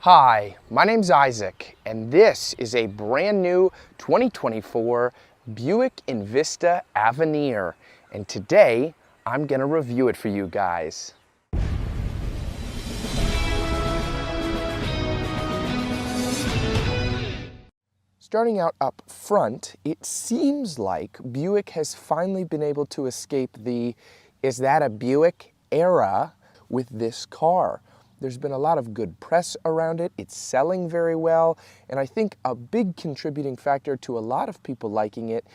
Hi, my name's Isaac, and this is a brand new 2024 Buick Envista Avenir, and today I'm gonna review it for you guys. Starting out up front, it seems like Buick has finally been able to escape the "is that a Buick" era with this car. There's been a lot of good press around it. It's selling very well. And I think a big contributing factor to a lot of people liking it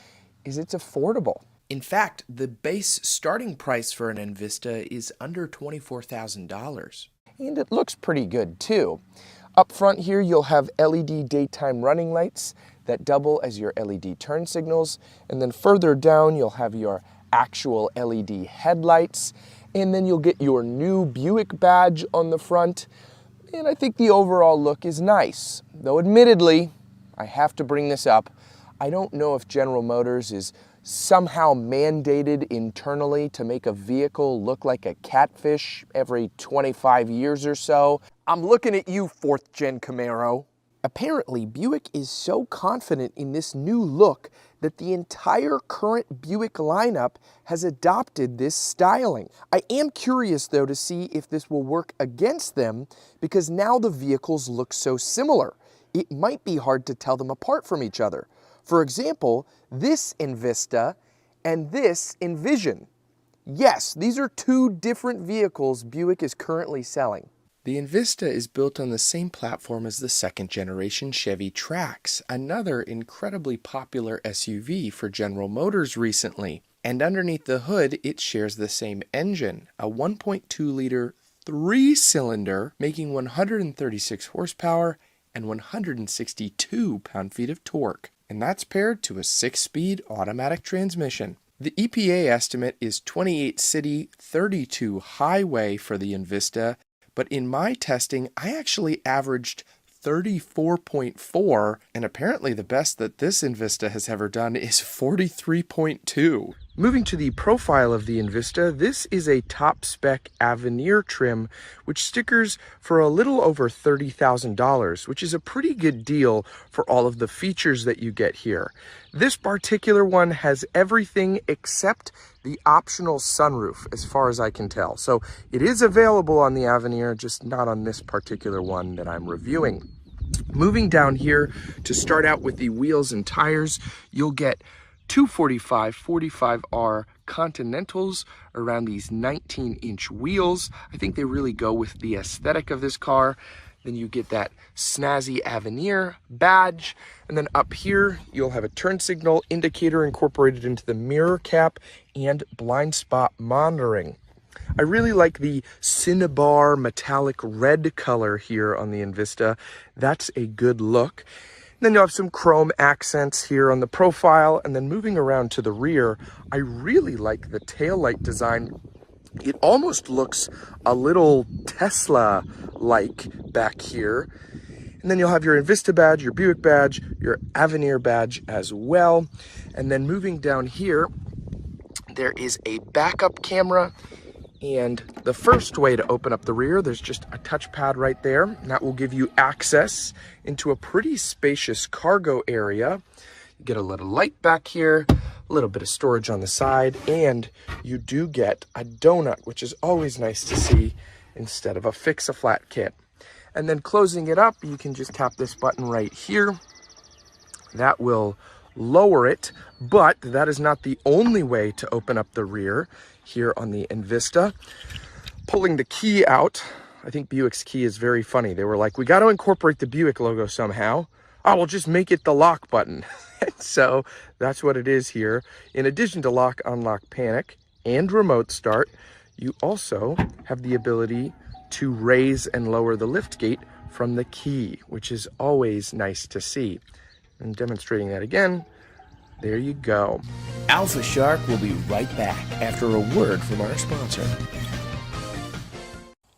is it's affordable. In fact, the base starting price for an Envista is under $24,000. And it looks pretty good too. Up front here, you'll have LED daytime running lights that double as your LED turn signals. And then further down, you'll have your actual LED headlights. And then you'll get your new Buick badge on the front. And I think the overall look is nice. Though admittedly, I have to bring this up, I don't know if General Motors is somehow mandated internally to make a vehicle look like a catfish every 25 years or so. I'm looking at you, 4th gen Camaro. Apparently, Buick is so confident in this new look that the entire current Buick lineup has adopted this styling. I am curious though to see if this will work against them because now the vehicles look so similar. It might be hard to tell them apart from each other. For example, this Envista and this Envision. Yes, these are two different vehicles Buick is currently selling. The Envista is built on the same platform as the second generation Chevy Trax, another incredibly popular SUV for General Motors recently. And underneath the hood, it shares the same engine, a 1.2-liter 3-cylinder, making 136 horsepower and 162 pound-feet of torque. And that's paired to a 6-speed automatic transmission. The EPA estimate is 28 city, 32 highway for the Envista, but in my testing, I actually averaged 34.4, and apparently the best that this Envista has ever done is 43.2. Moving to the profile of the Envista, this is a top-spec Avenir trim, which stickers for a little over $30,000, which is a pretty good deal for all of the features that you get here. This particular one has everything except the optional sunroof, as far as I can tell. So it is available on the Avenir, just not on this particular one that I'm reviewing. Moving down here to start out with the wheels and tires, you'll get 245 45R Continentals around these 19-inch wheels. I think they really go with the aesthetic of this car. Then you get that snazzy Avenir badge. And then up here, you'll have a turn signal indicator incorporated into the mirror cap and blind spot monitoring. I really like the Cinnabar metallic red color here on the Envista. That's a good look. Then you'll have some chrome accents here on the profile, and then moving around to the rear, I really like the taillight design. It almost looks a little Tesla-like back here. And then you'll have your Envista badge, your Buick badge, your Avenir badge as well. And then moving down here, there is a backup camera. And the first way to open up the rear, there's just a touchpad right there. And that will give you access into a pretty spacious cargo area. You get a little light back here, a little bit of storage on the side, and you do get a donut, which is always nice to see instead of a fix-a-flat kit. And then closing it up, you can just tap this button right here. That will lower it, but that is not the only way to open up the rear here on the Envista. Pulling the key out, I think Buick's key is very funny. They were like, we got to incorporate the Buick logo somehow. Oh, we'll just make it the lock button. So that's what it is here. In addition to lock, unlock, panic, and remote start, you also have the ability to raise and lower the lift gate from the key, which is always nice to see. And demonstrating that again, there you go. Alpha Shark will be right back after a word from our sponsor.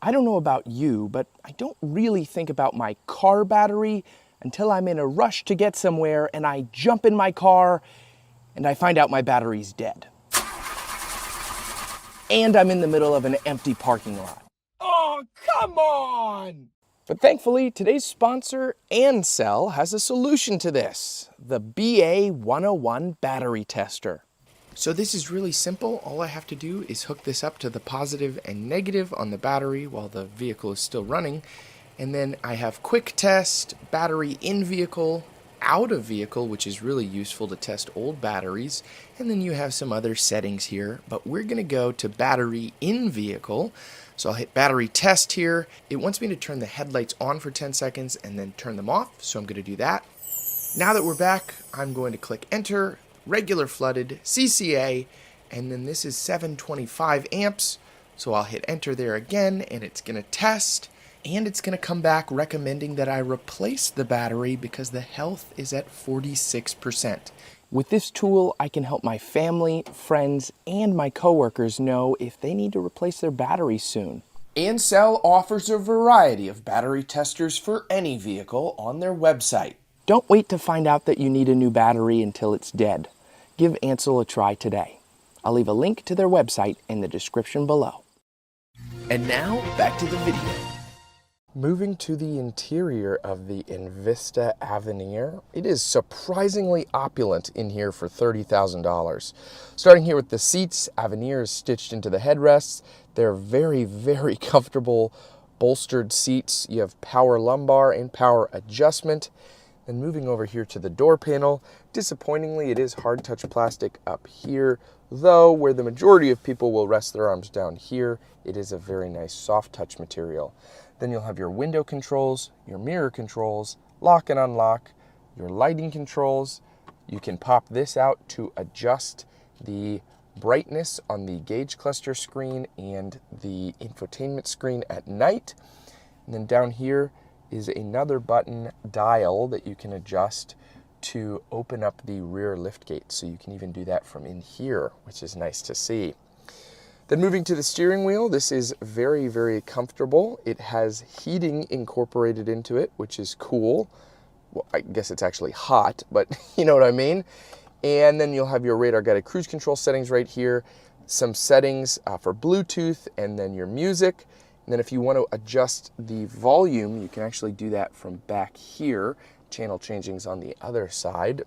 I don't know about you, but I don't really think about my car battery until I'm in a rush to get somewhere and I jump in my car and I find out my battery's dead. And I'm in the middle of an empty parking lot. Oh, come on! But thankfully, today's sponsor, Ancel, has a solution to this, the BA101 battery tester. So this is really simple. All I have to do is hook this up to the positive and negative on the battery while the vehicle is still running. And then I have quick test, battery in vehicle, out of vehicle, which is really useful to test old batteries. And then you have some other settings here, but we're going to go to battery in vehicle. So I'll hit battery test here. It wants me to turn the headlights on for 10 seconds and then turn them off. So I'm going to do that. Now that we're back, I'm going to click enter, regular flooded, CCA, and then this is 725 amps. So I'll hit enter there again, and it's going to test, and it's going to come back recommending that I replace the battery because the health is at 46%. With this tool, I can help my family, friends, and my coworkers know if they need to replace their batteries soon. Ancel offers a variety of battery testers for any vehicle on their website. Don't wait to find out that you need a new battery until it's dead. Give Ancel a try today. I'll leave a link to their website in the description below. And now, back to the video. Moving to the interior of the Envista Avenir, it is surprisingly opulent in here for $30,000. Starting here with the seats, Avenir is stitched into the headrests. They're very, very comfortable bolstered seats. You have power lumbar and power adjustment. And moving over here to the door panel, disappointingly, it is hard touch plastic up here, though where the majority of people will rest their arms down here, it is a very nice soft touch material. Then you'll have your window controls, your mirror controls, lock and unlock, your lighting controls. You can pop this out to adjust the brightness on the gauge cluster screen and the infotainment screen at night. And then down here is another button dial that you can adjust to open up the rear liftgate. So you can even do that from in here, which is nice to see. Then moving to the steering wheel, this is very, very comfortable. It has heating incorporated into it, which is cool. Well, I guess it's actually hot, but you know what I mean. And then you'll have your radar guided cruise control settings right here, some settings for Bluetooth, and then your music. And then if you want to adjust the volume, you can actually do that from back here. Channel changing's on the other side.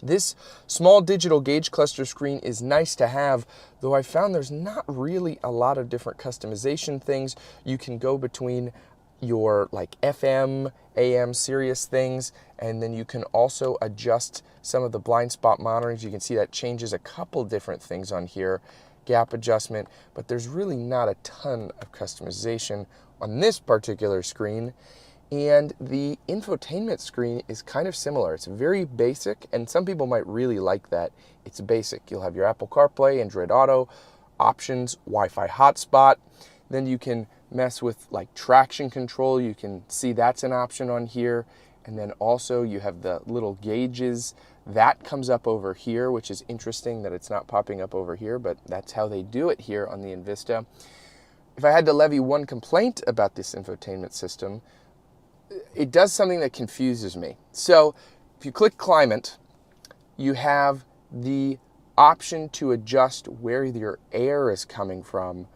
This small digital gauge cluster screen is nice to have, though I found there's not really a lot of different customization things. You can go between your like FM, AM, Sirius things, and then you can also adjust some of the blind spot monitorings. You can see that changes a couple different things on here, gap adjustment, but there's really not a ton of customization on this particular screen. And the infotainment screen is kind of similar. It's very basic, and some people might really like that. It's basic. You'll have your Apple CarPlay, Android Auto, options, Wi-Fi hotspot. Then you can mess with like traction control. You can see that's an option on here. And then also you have the little gauges. That comes up over here, which is interesting that it's not popping up over here, but that's how they do it here on the Envista. If I had to levy one complaint about this infotainment system, it does something that confuses me. So if you click climate, you have the option to adjust where your air is coming from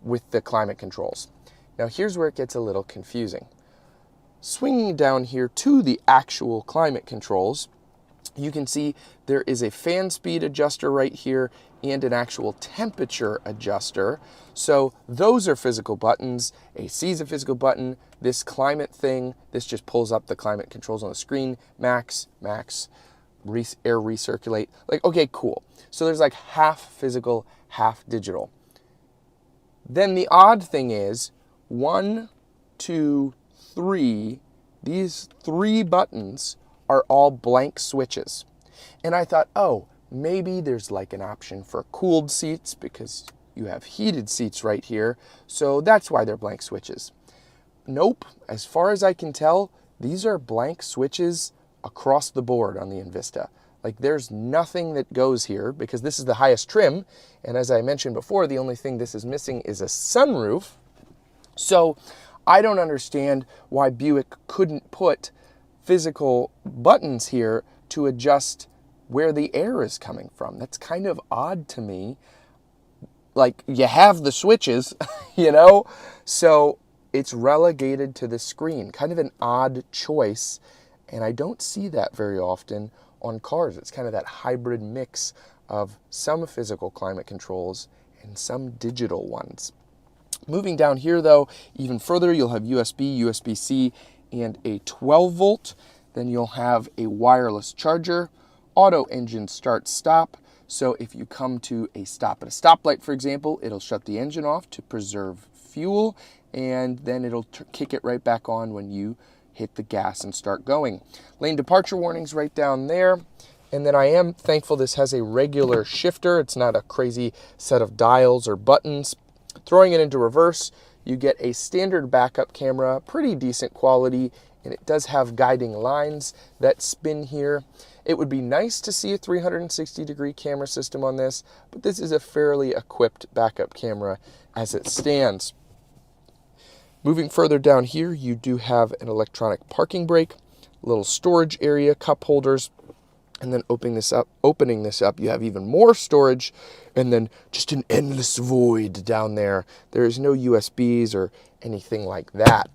with the climate controls. Now here's where it gets a little confusing. Swinging down here to the actual climate controls, you can see there is a fan speed adjuster right here and an actual temperature adjuster. So those are physical buttons. AC is a physical button. This climate thing, this just pulls up the climate controls on the screen. Max, air recirculate. Like, okay, cool. So there's like half physical, half digital. Then the odd thing is 1, 2, 3, these 3 buttons are all blank switches. And I thought, oh, maybe there's like an option for cooled seats because you have heated seats right here. So that's why they're blank switches. Nope, as far as I can tell, these are blank switches across the board on the Envista. Like there's nothing that goes here because this is the highest trim. And as I mentioned before, the only thing this is missing is a sunroof. So I don't understand why Buick couldn't put physical buttons here to adjust where the air is coming from. That's kind of odd to me. Like you have the switches, you know? So it's relegated to the screen. Kind of an odd choice, and I don't see that very often on cars. It's kind of that hybrid mix of some physical climate controls and some digital ones. Moving down here though, even further, you'll have USB, USB-C, and a 12 volt. Then you'll have a wireless charger, auto engine start stop. So if you come to a stop at a stoplight, for example, it'll shut the engine off to preserve fuel, and then it'll kick it right back on when you hit the gas and start going. Lane departure warnings right down there. And then I am thankful this has a regular shifter. It's not a crazy set of dials or buttons. Throwing it into reverse, you get a standard backup camera, pretty decent quality, and it does have guiding lines that spin here. It would be nice to see a 360-degree camera system on this, but this is a fairly equipped backup camera as it stands. Moving further down here, you do have an electronic parking brake, little storage area, cup holders, and then opening this up, you have even more storage, and then just an endless void down there. There is no USBs or anything like that.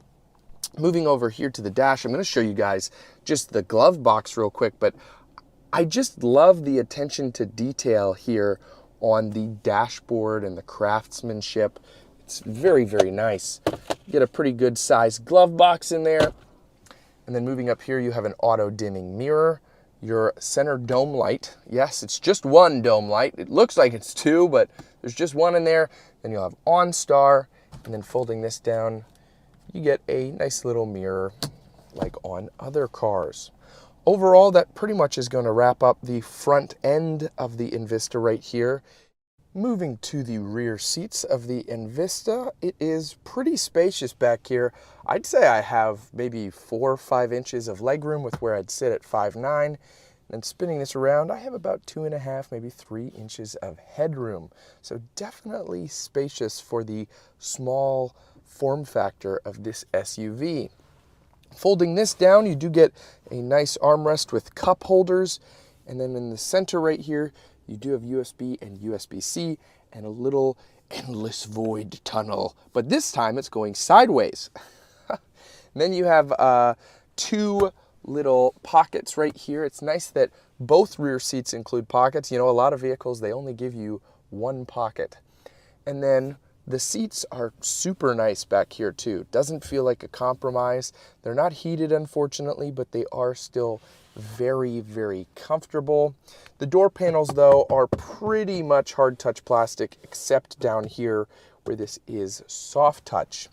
Moving over here to the dash, I'm going to show you guys just the glove box real quick, but I just love the attention to detail here on the dashboard and the craftsmanship. It's very, very nice. You get a pretty good sized glove box in there. And then moving up here, you have an auto dimming mirror. Your center dome light. Yes, it's just one dome light. It looks like it's two, but there's just one in there. Then you'll have OnStar, and then folding this down, you get a nice little mirror like on other cars. Overall, that pretty much is going to wrap up the front end of the Envista right here. Moving to the rear seats of the Envista, it is pretty spacious back here. I'd say I have maybe 4 or 5 inches of legroom with where I'd sit at 5'9". And spinning this around, I have about 2.5, maybe 3 inches of headroom. So definitely spacious for the small form factor of this SUV. Folding this down, you do get a nice armrest with cup holders. And then in the center right here, you do have USB and USB-C and a little endless void tunnel. But this time it's going sideways. Then you have 2 little pockets right here. It's nice that both rear seats include pockets. You know, a lot of vehicles, they only give you 1 pocket. And then the seats are super nice back here too. Doesn't feel like a compromise. They're not heated, unfortunately, but they are still very, very comfortable. The door panels, though, are pretty much hard touch plastic, except down here where this is soft touch.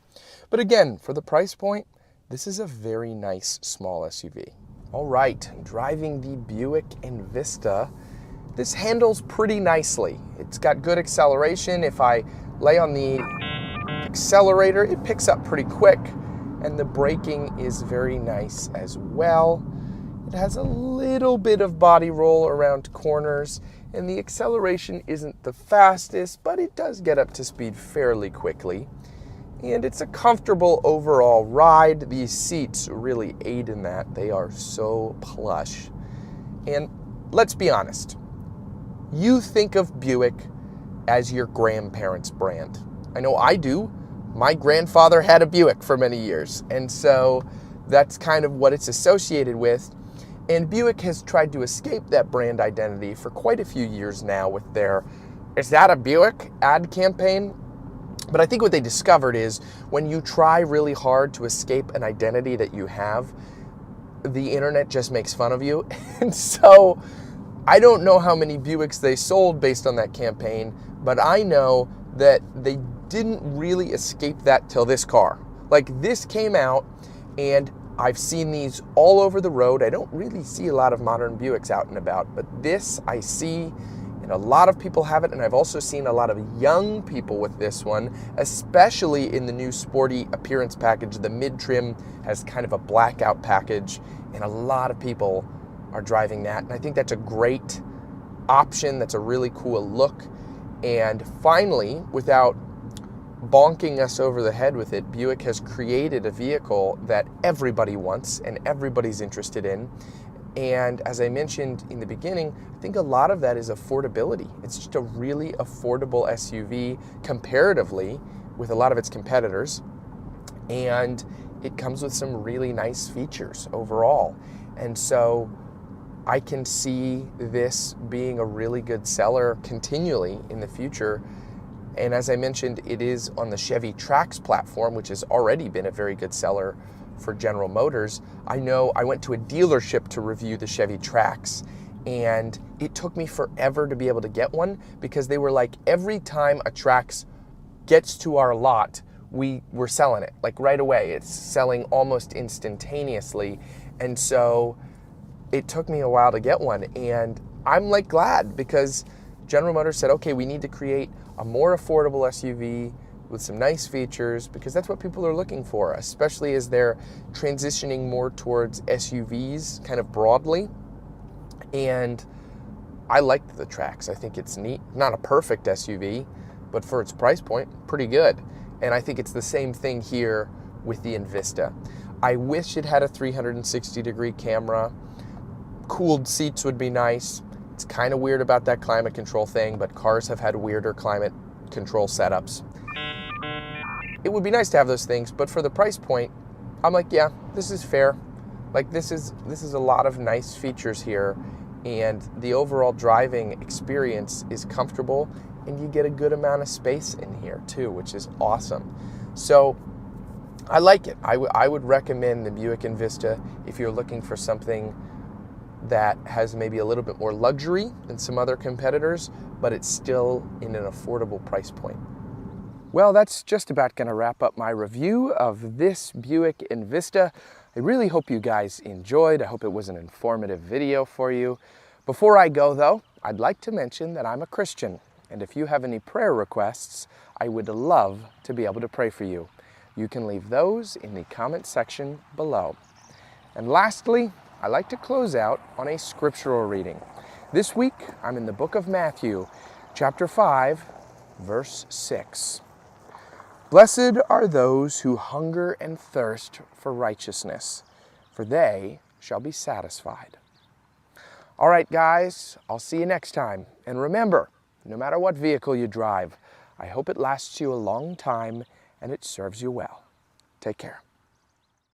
But again, for the price point, this is a very nice small SUV. All right, driving the Buick Envista. This handles pretty nicely. It's got good acceleration. If I lay on the accelerator, it picks up pretty quick, and the braking is very nice as well. It has a little bit of body roll around corners, and the acceleration isn't the fastest, but it does get up to speed fairly quickly. And it's a comfortable overall ride. These seats really aid in that. They are so plush. And let's be honest, you think of Buick as your grandparents' brand. I know I do. My grandfather had a Buick for many years, and so that's kind of what it's associated with. And Buick has tried to escape that brand identity for quite a few years now with their "Is that a Buick?" ad campaign. But I think what they discovered is when you try really hard to escape an identity that you have, the internet just makes fun of you. And so I don't know how many Buicks they sold based on that campaign, but I know that they didn't really escape that till this car. Like, this came out, and I've seen these all over the road. I don't really see a lot of modern Buicks out and about, but this I see, and a lot of people have it, and I've also seen a lot of young people with this one, especially in the new Sporty appearance package. The mid-trim has kind of a blackout package, and a lot of people are driving that, and I think that's a great option. That's a really cool look. And finally, without bonking us over the head with it, Buick has created a vehicle that everybody wants and everybody's interested in. And as I mentioned in the beginning, I think a lot of that is affordability. It's just a really affordable SUV comparatively with a lot of its competitors. and it comes with some really nice features overall. And so I can see this being a really good seller continually in the future. And as I mentioned, it is on the Chevy Trax platform, which has already been a very good seller for General Motors. I know I went to a dealership to review the Chevy Trax, and it took me forever to be able to get one because they were like, every time a Trax gets to our lot, we're selling it like right away. It's selling almost instantaneously. And so it took me a while to get one, and I'm like glad because General Motors said, okay, we need to create a more affordable SUV with some nice features because that's what people are looking for, especially as they're transitioning more towards SUVs kind of broadly. And I liked the Trax. I think it's neat. Not a perfect SUV, but for its price point, pretty good. And I think it's the same thing here with the Envista. I wish it had a 360-degree camera. Cooled seats would be nice. It's kind of weird about that climate control thing, but cars have had weirder climate control setups. It would be nice to have those things, but for the price point, I'm like, yeah, this is fair. Like this is a lot of nice features here, and the overall driving experience is comfortable, and you get a good amount of space in here too, which is awesome. So I like it. I would recommend the Buick Envista if you're looking for something that has maybe a little bit more luxury than some other competitors, but it's still in an affordable price point. Well, that's just about going to wrap up my review of this Buick Envista. I really hope you guys enjoyed. I hope it was an informative video for you. Before I go though, I'd like to mention that I'm a Christian, and if you have any prayer requests, I would love to be able to pray for you. You can leave those in the comment section below. And lastly, I like to close out on a scriptural reading. This week, I'm in the book of Matthew, chapter 5, verse 6. Blessed are those who hunger and thirst for righteousness, for they shall be satisfied. All right, guys, I'll see you next time. And remember, no matter what vehicle you drive, I hope it lasts you a long time and it serves you well. Take care.